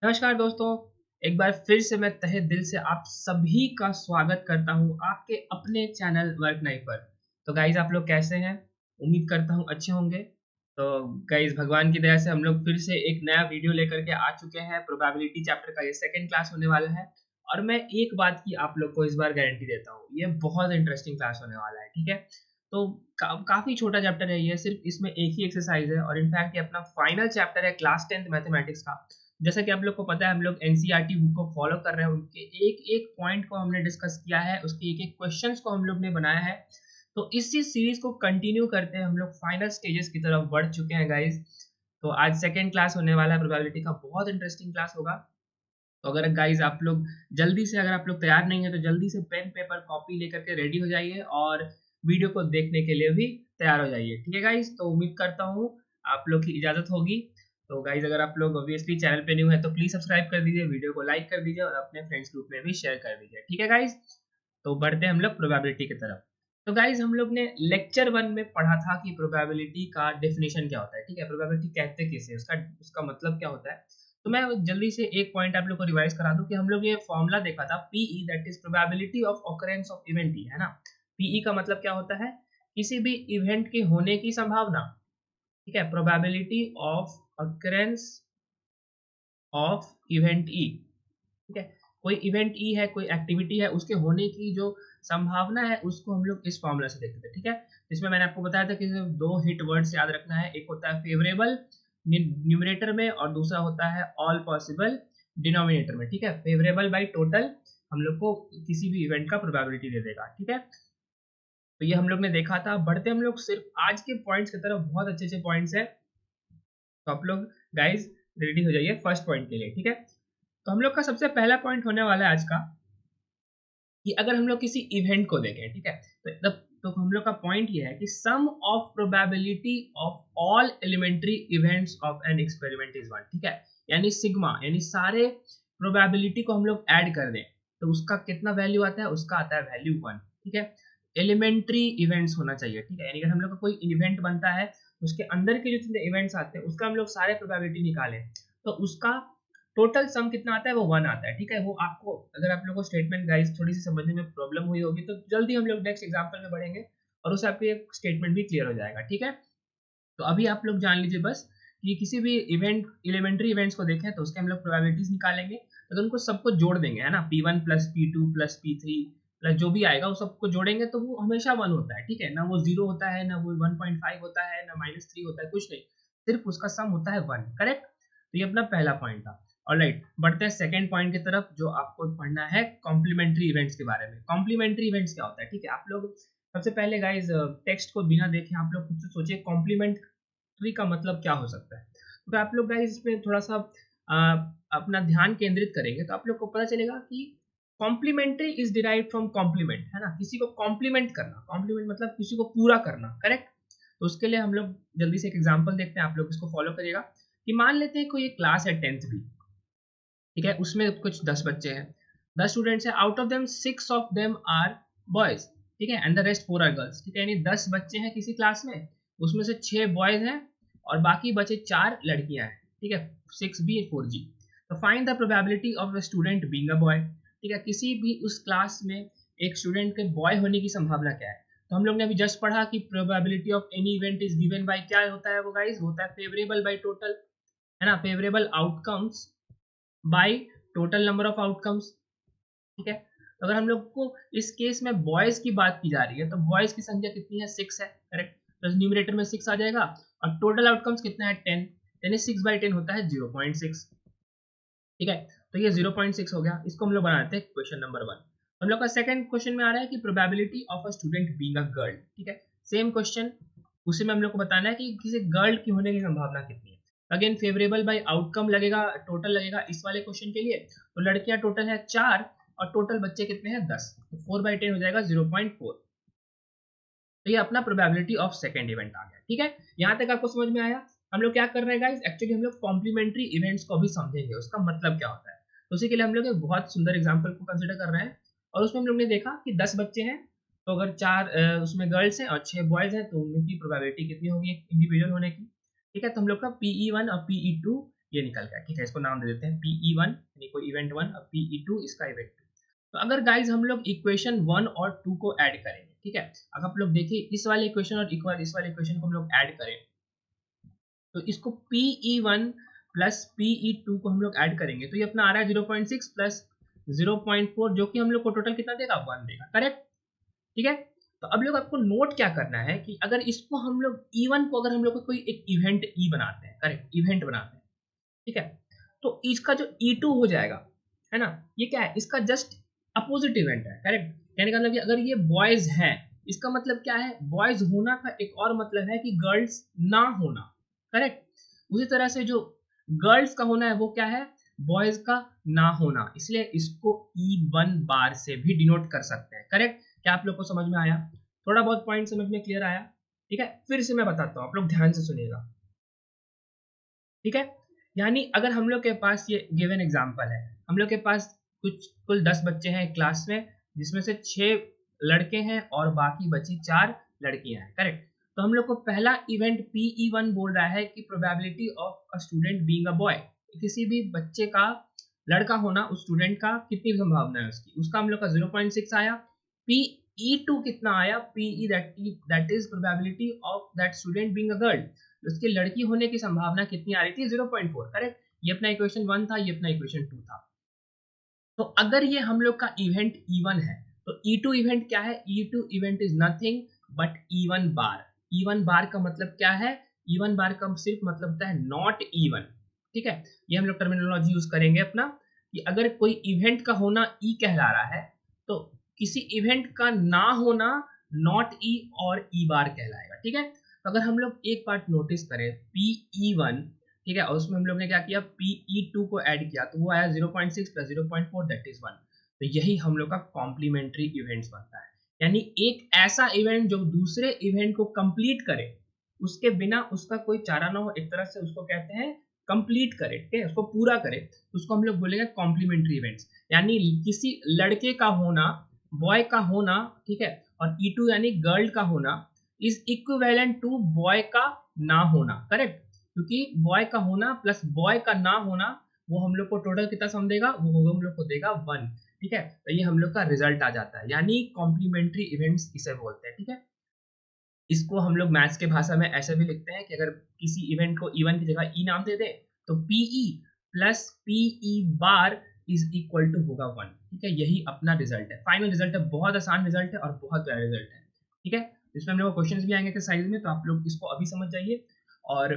नमस्कार दोस्तों, एक बार फिर से मैं तहे दिल से आप सभी का स्वागत करता हूँ आपके अपने चैनल वर्क नाइट पर। तो गाइज आप लोग कैसे हैं? उम्मीद करता हूँ अच्छे होंगे। तो गाइज भगवान की दया से हम लोग फिर से एक नया वीडियो लेकर के आ चुके हैं। प्रोबेबिलिटी चैप्टर का ये सेकंड क्लास होने वाला है और मैं एक बात की आप लोग को इस बार गारंटी देता हूँ, ये बहुत इंटरेस्टिंग क्लास होने वाला है। ठीक है, तो काफी छोटा चैप्टर है ये, सिर्फ इसमें एक ही एक्सरसाइज है और इनफैक्ट ये अपना फाइनल चैप्टर है क्लास 10th मैथमेटिक्स का। जैसा कि आप लोग को पता है, हम लोग एनसीईआरटी बुक को फॉलो कर रहे हैं, उनके एक एक पॉइंट को हमने डिस्कस किया है, उसके एक एक क्वेश्चंस को हम लोग ने बनाया है। तो इसी सीरीज को कंटिन्यू करते हैं हम लोग फाइनल स्टेजेस की तरफ बढ़ चुके हैं गाइज। तो आज सेकेंड क्लास होने वाला है प्रोबेबिलिटी का, बहुत इंटरेस्टिंग क्लास होगा। तो अगर गाइज आप लोग जल्दी से, अगर आप लोग तैयार नहीं है तो जल्दी से पेन पेपर कॉपी लेकर के रेडी हो जाइए और वीडियो को देखने के लिए भी तैयार हो जाइए। ठीक है गाइज, तो उम्मीद करता हूँ आप लोग की इजाजत होगी। तो गाइज अगर आप लोग ऑब्वियसली चैनल पे न्यू है तो प्लीज सब्सक्राइब कर दीजिए, वीडियो को लाइक कर दीजिए और अपने फ्रेंड्स ग्रुप में भी शेयर कर दीजिए। ठीक है गाइज, तो बढ़ते हैं हम लोग प्रोबेबिलिटी की तरफ। तो गाइज हम लोग ने लेक्चर 1 में पढ़ा था कि प्रोबेबिलिटी का डेफिनेशन क्या होता है। ठीक है, प्रोबेबिलिटी कहते किसे, उसका उसका मतलब क्या होता है। तो मैं जल्दी से एक पॉइंट आप लोग को रिवाइज करा दूं कि हम लोग ये फॉर्मूला देखा था, P E that is probability of occurrence of event, है ना। पीई का मतलब क्या होता है, किसी भी इवेंट के होने की संभावना। ठीक है, probability of occurrence of event ई। ठीक है, कोई इवेंट ई है, कोई एक्टिविटी है, उसके होने की जो संभावना है उसको हम लोग इस फॉर्मूला से देखते थे। ठीक है, इसमें मैंने आपको बताया था कि सिर्फ दो हिट वर्ड्स याद रखना है, एक होता है फेवरेबल न्यूमरेटर में और दूसरा होता है ऑल पॉसिबल डिनोमिनेटर में। ठीक है, फेवरेबल बाई टोटल हम लोग को किसी भी इवेंट का प्रोबेबिलिटी दे देगा। ठीक है, तो ये हम लोग ने देखा था। बढ़ते हम लोग सिर्फ आज के पॉइंट्स की तरफ, बहुत अच्छे अच्छे पॉइंट्स है। तो आप लोग गाइज रेडी हो जाइए फर्स्ट पॉइंट के लिए। ठीक है, तो हम लोग का सबसे पहला पॉइंट होने वाला है आज का कि अगर हम लोग किसी इवेंट को देखें, ठीक है, तो हम लोग का पॉइंट ये है कि sum of probability of all elementary events of an experiment is 1। ठीक है, यानी सिग्मा, यानी सारे प्रोबेबिलिटी को हम लोग ऐड कर दें तो उसका कितना वैल्यू आता है, उसका आता है वैल्यू 1। ठीक है, एलिमेंट्री इवेंट्स होना चाहिए। ठीक है, यानी अगर हम लोग का कोई इवेंट बनता है उसके अंदर के जो जितने इवेंट्स आते हैं उसका हम लोग सारे प्रोबेबिलिटी निकालें तो उसका टोटल सम कितना आता है, वो 1 आता है। ठीक है, वो आपको, अगर आप लोगों को स्टेटमेंट गाइस थोड़ी सी समझने में प्रॉब्लम हुई होगी तो जल्दी हम लोग नेक्स्ट एग्जांपल में बढ़ेंगे और उससे आपको एक स्टेटमेंट भी क्लियर हो जाएगा। ठीक है, तो अभी आप लोग जान लीजिए बस कि किसी भी इवेंट, एलिमेंट्री इवेंट्स को देखें तो उसके हम लोग प्रोबेबिलिटीज निकालेंगे तो उनको सबको जोड़ देंगे, है ना। P1 plus P2 plus P3 plus जो भी आएगा वो सबको जोड़ेंगे तो वो हमेशा 1 होता है। ठीक है, ना वो 0 होता है, ना वो 1.5 होता है, ना -3 होता है, कुछ नहीं, सिर्फ उसका सम होता है 1। करेक्ट, तो ये अपना पहला पॉइंट था। ऑलराइट, बढ़ते हैं सेकंड पॉइंट की तरफ जो आपको पढ़ना है कॉम्प्लीमेंट्री इवेंट्स के बारे में। कॉम्प्लीमेंट्री इवेंट्स क्या होता है, ठीक है, आप लोग सबसे पहले गाइज टेक्स्ट को बिना देखे आप लोग खुद से सोचिए कॉम्प्लीमेंट्री का मतलब क्या हो सकता है। तो आप लोग गाइज इसमें थोड़ा सा अपना ध्यान केंद्रित करेंगे तो आप लोग को पता चलेगा कि complementary is derived from complement, है ना। किसी को कॉम्प्लीमेंट करना, कॉम्प्लीमेंट मतलब किसी को पूरा करना। करेक्ट, तो उसके लिए हम लोग जल्दी से एक एग्जांपल देखते हैं, आप लोग इसको फॉलो करिएगा कि मान लेते हैं कोई एक क्लास है 10th भी। ठीक है, उसमें कुछ 10 बच्चे हैं, 10 स्टूडेंट्स हैं, out of them 6 of them are boys. ठीक है, and the rest 4 are girls. ठीक है, यानी 10 बच्चे हैं किसी क्लास में, उसमें से 6 बॉयज हैं और बाकी बचे 4 लड़कियां हैं। ठीक है, 6b 4g। तो find the probability of a student being a boy. ठीक है, किसी भी उस क्लास में एक स्टूडेंट के बॉय होने की संभावना क्या है। तो हम लोग ने अभी जस्ट पढ़ा कि probability of any event is given by, क्या होता है वो गाइस, होता है फेवरेबल बाय टोटल, है ना, favourable outcomes by total number of outcomes. ठीक है, तो अगर हम लोग को इस केस में बॉयज की बात की जा रही है तो बॉयज की संख्या कितनी है, 6 है। करेक्ट, तो न्यूमरेटर में 6 आ जाएगा और टोटल आउटकम्स कितना है, 10, यानी 6/10 होता है 0.6। ठीक है, तो ये 0.6 हो गया, इसको हम लोग बनाते हैं क्वेश्चन नंबर 1। हम लोग का सेकंड क्वेश्चन में आ रहा है कि probability of a student being a girl. ठीक है, सेम क्वेश्चन, उसी में हम लोग को बताना है कि किसी गर्ल की होने की संभावना कितनी है। अगेन फेवरेबल बाय आउटकम लगेगा, टोटल लगेगा इस वाले क्वेश्चन के लिए। तो लड़कियां टोटल है 4 और टोटल बच्चे कितने हैं, 10, तो 4/10 हो जाएगा 0.4। तो ये अपना प्रोबेबिलिटी ऑफ सेकंड इवेंट आ गया। ठीक है, यहाँ तक आपको समझ में आया। हम लोग क्या कर रहे हैं गाइस, एक्चुअली हम लोग कॉम्प्लीमेंट्री इवेंट्स को भी समझेंगे, उसका मतलब क्या होता है। तो उसी के लिए हम लोग एक बहुत सुंदर एग्जांपल को कंसीडर कर रहे हैं और उसमें हम लोग ने देखा कि 10 बच्चे हैं तो अगर 4 उसमें गर्ल्स हैं और 6 बॉयज हैं तो उनकी प्रोबेबिलिटी कितनी होगी एक इंडिविजुअल होने की। ठीक है, तो हम लोग का PE1 और PE2 ये निकल गया, ठीक है। इसको नाम दे देते हैं PE1 यानी कोई इवेंट 1 और PE2 इसका इवेंट 2। तो अगर गाइज हम लोग इक्वेशन 1 और 2 को ऐड करेंगे, ठीक है, अगर आप लोग देखिए इस वाले इक्वेशन और एक बार इस वाले इक्वेशन को हम लोग ऐड करें तो इसको PE1 प्लस PE2 को हम लोग ऐड करेंगे तो ये अपना आ रहा है 0.6 प्लस 0.4 जो कि हम लोग को टोटल कितना देगा 1 देगा, करेक्ट, ठीक है। तो अब लोग आपको नोट क्या करना है कि अगर इसको हम लोग E1 को अगर हम लोग कोई एक इवेंट E बनाते हैं, करेक्ट, इवेंट बनाते हैं, ठीक है, तो इसका जो E2 हो जाएगा, है ना, ये क्या है, इसका जस्ट अपोजिट इवेंट है, करेक्ट। कहने का मतलब कि अगर ये बॉयज है इसका मतलब क्या है, बॉयज होना का एक और मतलब है कि गर्ल्स ना होना, करेक्ट। उसी तरह से जो गर्ल्स का होना है वो क्या है, बॉयज का ना होना, इसलिए इसको E1 बार से भी डिनोट कर सकते हैं, करेक्ट। क्या आप लोग को समझ में आया, थोड़ा बहुत पॉइंट समझ में क्लियर आया, ठीक है। फिर से मैं बताता हूँ, आप लोग ध्यान से सुनिएगा, ठीक है। यानी अगर हम लोग के पास ये गिवन एग्जांपल है, हम लोग के पास कुल 10 बच्चे हैं क्लास में जिसमें से 6 लड़के हैं और बाकी बची 4 लड़कियां हैं, करेक्ट। तो हम लोग को पहला इवेंट PE1 बोल रहा है कि probability of a student being a boy, किसी भी बच्चे का लड़का होना, उस स्टूडेंट का कितनी संभावना है उसकी, उसका हम लोग का 0.6 आया। PE2 कितना आया, PE that is probability of that student being a girl, उसके लड़की होने की संभावना कितनी आ रही थी 0.4, करेक्ट। ये अपना इक्वेशन 1 था, ये अपना इक्वेशन 2 था। तो अगर ये हम लोग का इवेंट E1 है तो E2 इवेंट क्या है, E2 event is nothing but E1 bar. E1 बार का मतलब क्या है, E1 बार का सिर्फ मतलब होता है नॉट E1, ठीक है। ये हम लोग टर्मिनोलॉजी यूज करेंगे अपना कि अगर कोई इवेंट का होना E कहला रहा है तो किसी इवेंट का ना होना नॉट E और E बार कहलाएगा, ठीक है। तो अगर हम लोग एक बात नोटिस करें PE1, ठीक है, और उसमें हम लोग ने क्या किया, PE2 को ऐड किया तो वो आया 0.6 प्लस 0.4 दैट इज 1। तो यही हम लोग का कॉम्प्लीमेंट्री इवेंट्स बनता है, यानी एक ऐसा इवेंट जो दूसरे इवेंट को कंप्लीट करे, उसके बिना उसका कोई चारा ना हो, एक तरह से उसको कहते हैं कंप्लीट करे, ठीक है, उसको पूरा करे, उसको हम लोग बोलेंगे कॉम्प्लीमेंट्री इवेंट्स। यानी किसी लड़के का होना, बॉय का होना, ठीक है, और E2 यानी गर्ल का होना इज इक्विवेलेंट टू बॉय का ना होना, करेक्ट, क्योंकि बॉय का होना प्लस बॉय का ना होना वो हम लोग को टोटल कितना सम देगा, वो हम लोग को देगा 1, ठीक है। तो ये हम लोग का रिजल्ट आ जाता है, यानी कॉम्प्लीमेंट्री इवेंट्स इसे बोलते हैं, ठीक है। इसको हम लोग मैथ्स के भाषा में ऐसे भी लिखते हैं कि अगर किसी इवेंट को E1 की जगह E नाम दे दे तो PE plus PE bar is equal to होगा 1, ठीक है। यही अपना रिजल्ट है, फाइनल रिजल्ट है, बहुत आसान रिजल्ट है और बहुत प्यारा रिजल्ट है, ठीक है। इसमें हम लोग क्वेश्चंस भी आएंगे एक्सरसाइज में, तो आप लोग इसको अभी समझ जाइए और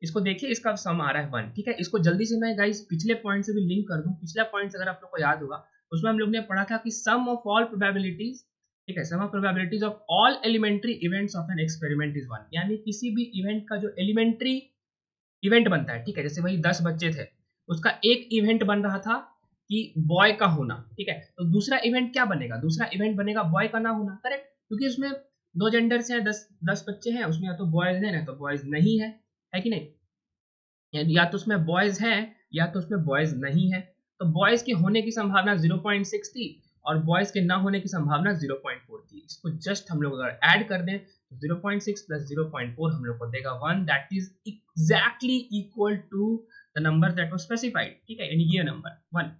इसको देखिए, इसका सम आ रहा है 1, ठीक है। इसको जल्दी से मैं गाइस पिछले पॉइंट से भी लिंक कर दूं, पिछला पॉइंट अगर आप लोग को याद होगा उसमें हम लोग ने पढ़ा था कि सम ऑफ ऑल प्रोबेबिलिटीज, ठीक है, sum of probabilities of all elementary events of an experiment is 1, यानी किसी भी इवेंट का जो एलिमेंट्री इवेंट बनता है, ठीक है, जैसे वही 10 बच्चे थे उसका एक इवेंट बन रहा था कि बॉय का होना, ठीक है, तो दूसरा इवेंट क्या बनेगा, दूसरा इवेंट बनेगा बॉय का ना होना, करेक्ट, क्योंकि उसमें 2 जेंडर्स हैं, 10 बच्चे हैं, उसमें या तो बॉयज है ना तो बॉयज नहीं है कि नहीं, या तो उसमें बॉयज हैं या तो उसमें बॉयज नहीं है। तो बॉयज के होने की संभावना 0.6 थी और बॉयज के ना होने की संभावना 0.4 थी। इसको जस्ट हम लोग अगर ऐड कर दें तो 0.6 प्लस 0.4 हम लोग को देगा 1, that is exactly equal to the number that was specified, ठीक है, यानी ये नंबर 1,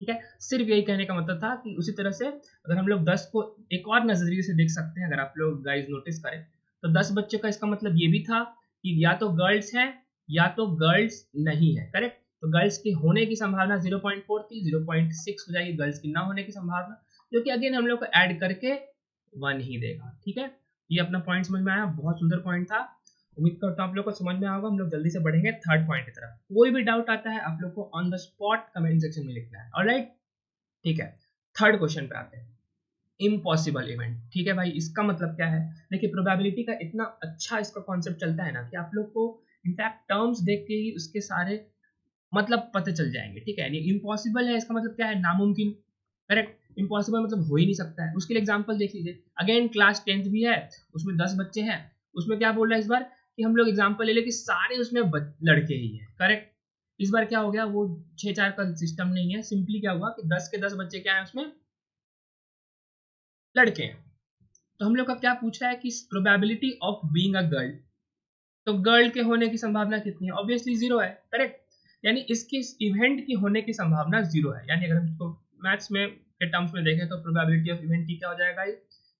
ठीक है। सिर्फ यही कहने का मतलब था कि उसी तरह से अगर हम लोग 10 को एक और नजरिए से देख सकते हैं, अगर आप लोग गाइस नोटिस करें तो 10 बच्चों का इसका मतलब ये भी था कि या तो गर्ल्स हैं या तो गर्ल्स नहीं है, करेक्ट। तो गर्ल्स की होने की संभावना 0.4 थी, 0.6 हो जाएगी गर्ल्स की ना होने की संभावना, जो कि अगेन हम लोग को ऐड करके 1 ही देगा, ठीक है। ये अपना पॉइंट समझ में आया, बहुत सुंदर पॉइंट था, उम्मीद करता हूँ आप लोग को समझ में आएगा। हम लोग जल्दी से बढ़ेंगे थर्ड पॉइंट की तरफ। कोई भी डाउट आता है आप लोग को on the spot comment section में लिखना है, ऑलराइट, ठीक है। थर्ड क्वेश्चन पे आते हैं, इम्पॉसिबल इवेंट, ठीक है भाई, इसका मतलब क्या है, देखिए प्रोबेबिलिटी का इतना अच्छा इसका कॉन्सेप्ट चलता है ना कि आप लोग को इनफैक्ट टर्म्स देख के ही उसके सारे मतलब पता चल जाएंगे, ठीक है। यानी इम्पॉसिबल है इसका मतलब क्या है, नामुमकिन, करेक्ट, इम्पॉसिबल मतलब हो ही नहीं सकता है। उसके लिए एग्जांपल देख लीजिए, अगेन क्लास 10th भी है, उसमें 10 बच्चे हैं, उसमें क्या बोल रहा है इस बार कि हम लोग एग्जांपल ले ले कि सारे उसमें लड़के ही हैं, करेक्ट। इस बार क्या हो गया, वो 6-4 का सिस्टम नहीं है, सिंपली क्या हुआ कि 10 के 10 बच्चे क्या है उसमें लड़के हैं। तो हम लोग का क्या पूछ रहा है कि probability of being a girl, तो गर्ल के होने की संभावना कितनी है? ऑब्वियसली 0 है, करेक्ट। यानी इसकी इवेंट की होने की संभावना 0 है। यानी अगर हम इसको मैथ्स में के टर्म्स में देखें तो प्रोबेबिलिटी ऑफ इवेंट की क्या हो जाएगा?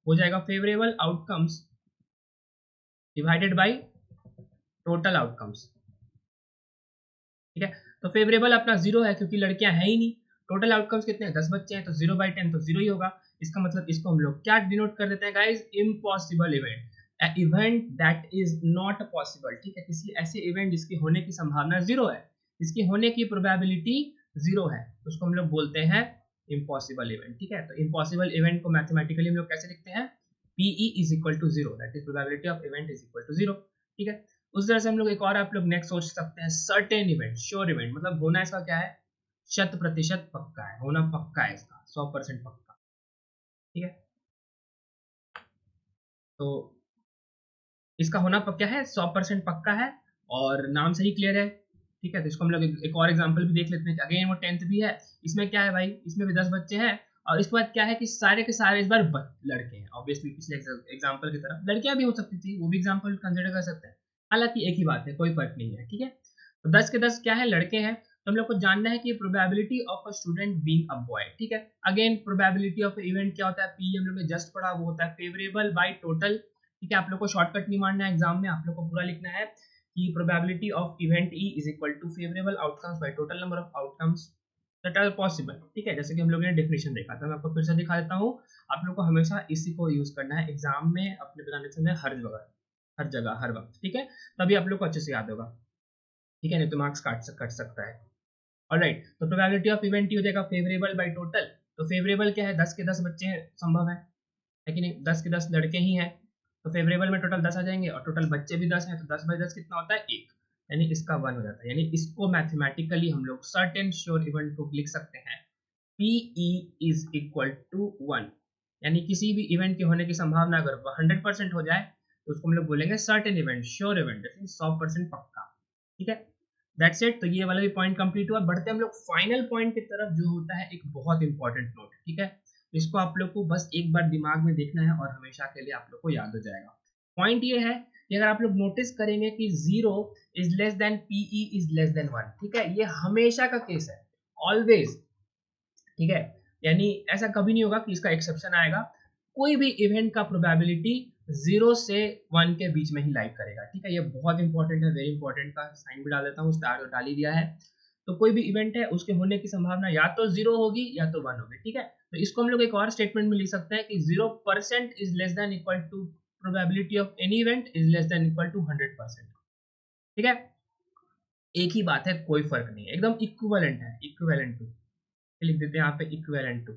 हो जाएगा favourable outcomes divided by total outcomes. ठीक है, तो फेवरेबल अपना 0 है क्योंकि लड़कियां हैं ही नहीं। टोटल आउटकम्स कितने हैं? 10 बच्चे हैं, तो 0/10 तो 0 ही होगा। इसका मतलब इसको हम लोग क्या डिनोट कर देते हैं guys? Impossible event, event that is not possible. ठीक है, किसी ऐसे इवेंट जिसकी होने की संभावना 0 है, जिसकी होने की प्रोबेबिलिटी 0 है, उसको हम लोग बोलते हैं इम्पॉसिबल इवेंट। ठीक है, तो इम्पॉसिबल इवेंट को मैथमेटिकली हम लोग कैसे लिखते हैं? PE is equal to 0, that is probability of event is equal to 0। ठीक है, उस तरह से हम लोग एक और आप लोग नेक्स्ट सोच सकते हैं, सर्टेन इवेंट, श्योर इवेंट, मतलब होना इसका क्या है? 100% पक्का है, होना पक्का है इसका, 100% पक्का। ठीक है, तो इसका होना पक्का है, 100% पक्का है और नाम से ही क्लियर है। ठीक है, तो इसको हम लोग एक और एग्जांपल भी देख लेते हैं। अगेन वो 10th भी है, इसमें क्या है भाई? इसमें भी 10 बच्चे हैं और इसके बाद क्या है कि सारे के सारे इस बार लड़के हैं। ऑब्वियसली पिछले एग्जांपल की तरह लड़कियां भी हो सकती थी, वो भी एग्जांपल कंसिडर कर सकते हैं। हालांकि एक ही बात है, कोई फर्क नहीं है। ठीक है, तो 10 के 10 क्या है? लड़के हैं। तो हम लोग को जानना है कि probability of a student being a boy. ठीक है, अगेन प्रोबेबिलिटी ऑफ इवेंट क्या होता है? पी हम लोग ने जस्ट पढ़ा, वो होता है फेवरेबल बाय टोटल। ठीक है, आप लोग को शॉर्टकट नहीं मारना है एग्जाम में, आप लोग को पूरा लिखना है कि probability of event E is equal to favourable outcomes by total number of outcomes that are possible. ठीक है, जैसे कि हम लोगों ने डेफिनेशन देखा था, मैं आपको फिर से दिखा देता हूँ। आप लोग को हमेशा इसी को यूज करना है एग्जाम में अपने बताने समय, हर जगह हर वक्त। ठीक है, तभी आप लोग को अच्छे से याद होगा। ठीक है, नहीं तो मार्क्स कट सकता है। ऑलराइट, तो प्रोबेबिलिटी ऑफ इवेंट ही हो जाएगा फेवरेबल बाय टोटल। तो फेवरेबल क्या है? 10 के 10 बच्चे संभव है कि नहीं? 10 के 10 लड़के ही हैं, तो फेवरेबल में टोटल 10 आ जाएंगे और टोटल बच्चे भी 10 हैं, तो 10/10 कितना होता है? 1। यानी इसका 1 हो जाता है। यानी इसको मैथमेटिकली हम लोग सर्टेन श्योर इवेंट को लिख सकते हैं PE इज इक्वल टू 1। यानी किसी भी इवेंट के होने की संभावना अगर 100% हो जाए तो उसको हम लोग बोलेंगे सर्टेन इवेंट, श्योर इवेंट, 100% पक्का। ठीक है, दैट्स इट। तो ये वाला भी पॉइंट कंप्लीट हुआ। बढ़ते हम लोग फाइनल पॉइंट की तरफ, जो होता है एक बहुत इंपॉर्टेंट नोट। ठीक है, इसको आप लोग को बस एक बार दिमाग में देखना है और हमेशा के लिए आप लोग को याद हो जाएगा। पॉइंट ये है कि अगर आप लोग नोटिस करेंगे कि 0 is less then PE is less then 1। ठीक है, ये हमेशा का केस है, ऑलवेज। ठीक है, यानी ऐसा कभी नहीं होगा कि इसका एक्सेप्शन आएगा। कोई भी इवेंट का प्रोबेबिलिटी 0 से 1 के बीच में ही लाइक करेगा। ठीक है, ये बहुत इंपॉर्टेंट है, वेरी इंपॉर्टेंट। का साइन भी डाल देता हूँ, स्टार तो डाल ही दिया है। तो कोई भी इवेंट है उसके होने की संभावना या तो 0 होगी या तो 1 होगी। ठीक है, तो इसको हम लोग एक और स्टेटमेंट में लिख सकते हैं कि 0% is less than equal to probability of any event is less than equal to 100%। ठीक है, एक ही बात है, कोई फर्क नहीं है, एकदम इक्विवेलेंट है, इक्विवेलेंट टू लिख देते हैं यहाँ पे, इक्विवेलेंट टू।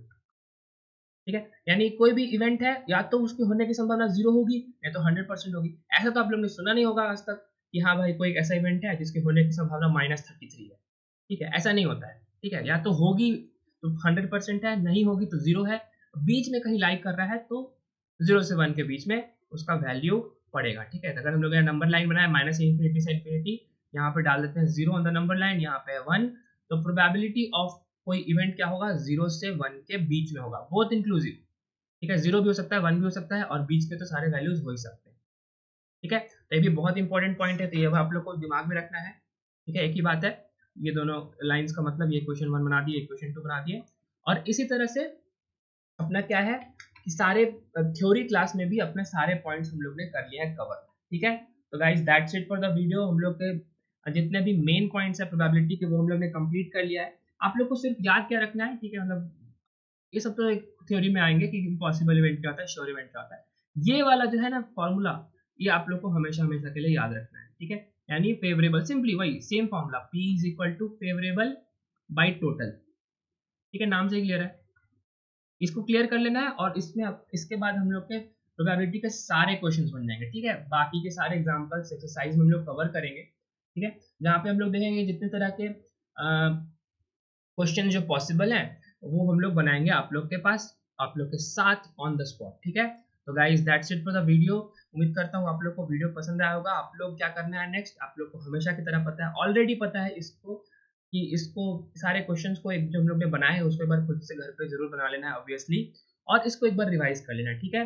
ठीक है, यानी कोई भी इवेंट है या तो उसके होने की संभावना 0 होगी या तो 100% होगी। ऐसा तो आप लोग ने सुना नहीं होगा आज तक कि हाँ भाई कोई ऐसा इवेंट है जिसके होने की संभावना -33 है। ठीक है, ऐसा नहीं होता है। ठीक है, या तो होगी तो 100% है, नहीं होगी तो 0 है, बीच में कहीं लाइक कर रहा है तो 0 से 1 के बीच में उसका वैल्यू पड़ेगा। ठीक है, अगर हम लोग नंबर लाइन बनाए -∞ से ∞, यहाँ पे डाल देते हैं 0 ऑन द नंबर लाइन, यहाँ पे 1, तो प्रोबेबिलिटी ऑफ कोई इवेंट क्या होगा? 0 से 1 के बीच में होगा, बोथ इंक्लूसिव। ठीक है, 0 भी हो सकता है, 1 भी हो सकता है और बीच के तो सारे वैल्यूज हो ही सकते हैं। ठीक है, तो ये भी बहुत इंपॉर्टेंट पॉइंट है, तो ये आप लोग को दिमाग में रखना है। ठीक है, एक ही बात है, ये दोनों लाइंस का मतलब ये क्वेश्चन 1 बना दिए, क्वेश्चन 2 बना दिए। और इसी तरह से अपना क्या है कि सारे थ्योरी क्लास में भी अपने सारे पॉइंट्स हम लोग ने कर लिए हैं कवर। ठीक है, तो guys that's it for the video. हम लोग के जितने भी मेन पॉइंट्स है प्रोबेबिलिटी के वो हम लोग ने कंप्लीट कर लिया है। आप लोग को सिर्फ याद क्या रखना है? ठीक है, मतलब ये सब तो एक थ्योरी में आएंगे कि इम्पॉसिबल इवेंट क्या होता है, श्योर इवेंट क्या होता है। ये वाला जो है ना फॉर्मूला, ये आप लोग को हमेशा हमेशा के लिए याद रखना है। ठीक है, यानी फेवरेबल, सिंपली वही same formula, P is equal to favourable by total. ठीक है, नाम से क्लियर है, इसको क्लियर कर लेना है और इसमें इसके बाद हम लोग के प्रोबेबिलिटी के सारे क्वेश्चंस बन जाएंगे। ठीक है, बाकी के सारे एग्जांपल्स एक्सरसाइज में हम लोग कवर करेंगे। ठीक है, जहाँ पे हम लोग देखेंगे जितने तरह के क्वेश्चन जो पॉसिबल हैं वो हम लोग बनाएंगे आप लोग के पास, आप लोग के साथ ऑन द स्पॉट। ठीक है, तो guys that's it for the video. उम्मीद करता हूँ आप लोग को वीडियो पसंद आया होगा। आप लोग क्या करना है नेक्स्ट, आप लोग को हमेशा की तरह पता है, ऑलरेडी पता है इसको, कि इसको सारे क्वेश्चंस को एक जो हम लोग ने बनाए हैं उसको एक बार खुद से घर पे जरूर बना लेना है ऑब्वियसली, और इसको एक बार रिवाइज कर लेना है। ठीक है,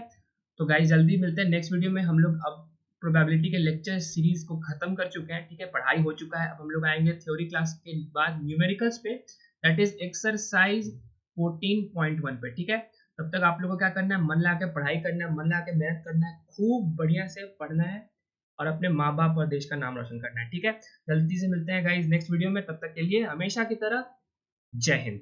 तो गाइस जल्दी मिलते हैं नेक्स्ट वीडियो में। हम लोग अब प्रोबेबिलिटी के लेक्चर सीरीज को खत्म कर चुके हैं, ठीक है, पढ़ाई हो चुका है। अब हम लोग आएंगे थ्योरी क्लास के बाद न्यूमेरिकल्स पे, दैट इज एक्सरसाइज 14.1 पे, ठीक है। तब तक आप लोगों को क्या करना है, मन लगा के पढ़ाई करना है, मन लगा के मेहनत करना है, खूब बढ़िया से पढ़ना है और अपने माँ बाप और देश का नाम रोशन करना है, ठीक है। जल्दी से मिलते हैं गाइज नेक्स्ट वीडियो में, तब तक के लिए हमेशा की तरह जय हिंद।